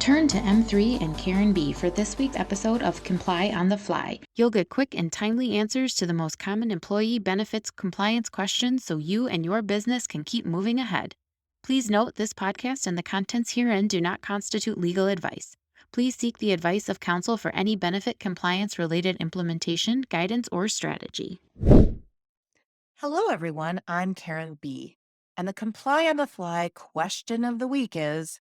Turn to M3 and Karen B for this week's episode of Comply on the Fly. You'll get quick and timely answers to the most common employee benefits compliance questions so you and your business can keep moving ahead. Please note this podcast and the contents herein do not constitute legal advice. Please seek the advice of counsel for any benefit compliance-related implementation, guidance, or strategy. Hello, everyone. I'm Karen B. And the Comply on the Fly question of the week is,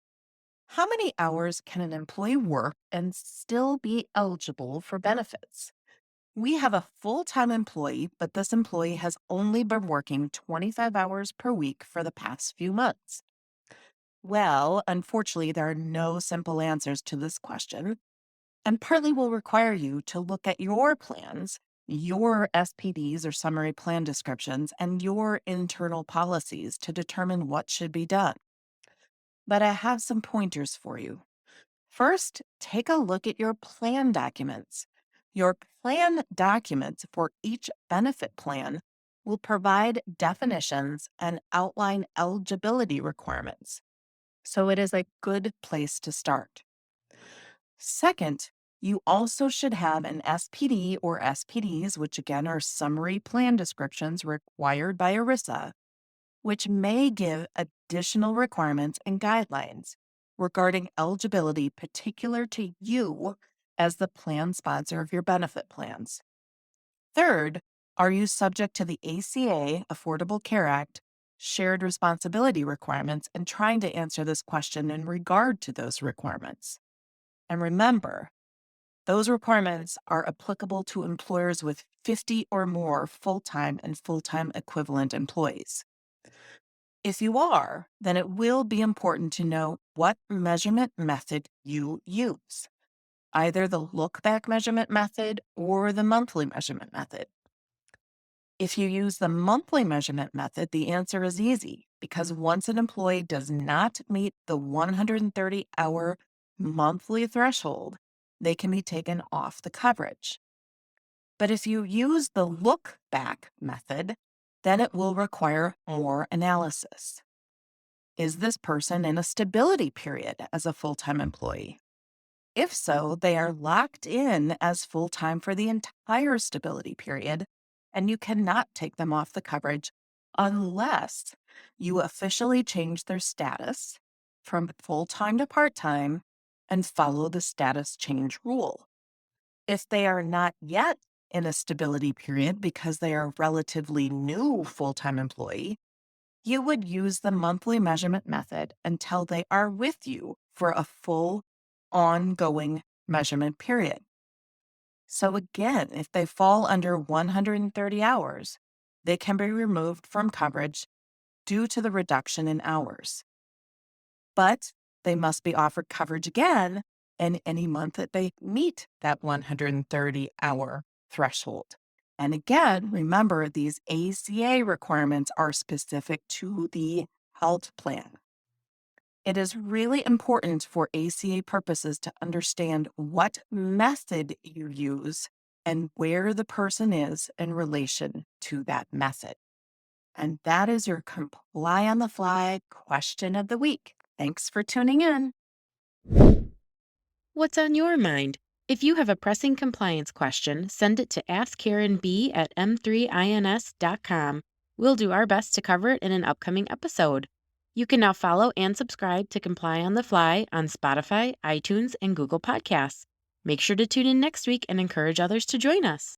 how many hours can an employee work and still be eligible for benefits? We have a full-time employee, but this employee has only been working 25 hours per week for the past few months. Well, unfortunately, there are no simple answers to this question, and partly will require you to look at your plans, your SPDs or summary plan descriptions, and your internal policies to determine what should be done. But I have some pointers for you. First, take a look at your plan documents. Your plan documents for each benefit plan will provide definitions and outline eligibility requirements. So it is a good place to start. Second, you also should have an SPD or SPDs, which again are summary plan descriptions required by ERISA, which may give additional requirements and guidelines regarding eligibility particular to you as the plan sponsor of your benefit plans. Third, are you subject to the ACA, Affordable Care Act, shared responsibility requirements, and trying to answer this question in regard to those requirements? And remember, those requirements are applicable to employers with 50 or more full-time and full-time equivalent employees. If you are, then it will be important to know what measurement method you use, either the look-back measurement method or the monthly measurement method. If you use the monthly measurement method, the answer is easy because once an employee does not meet the 130-hour monthly threshold, they can be taken off the coverage. But if you use the look-back method, then it will require more analysis. Is this person in a stability period as a full-time employee? If so, they are locked in as full-time for the entire stability period, and you cannot take them off the coverage unless you officially change their status from full-time to part-time and follow the status change rule. If they are not yet in a stability period because they are a relatively new full-time employee, you would use the monthly measurement method until they are with you for a full ongoing measurement period. So again, if they fall under 130 hours, they can be removed from coverage due to the reduction in hours. But they must be offered coverage again in any month that they meet that 130-hour threshold. And again, remember, these ACA requirements are specific to the health plan. It is really important for ACA purposes to understand what method you use and where the person is in relation to that method. And that is your Comply on the Fly question of the week. Thanks for tuning in. What's on your mind? If you have a pressing compliance question, send it to askkarenb@m3ins.com. We'll do our best to cover it in an upcoming episode. You can now follow and subscribe to Comply on the Fly on Spotify, iTunes, and Google Podcasts. Make sure to tune in next week and encourage others to join us.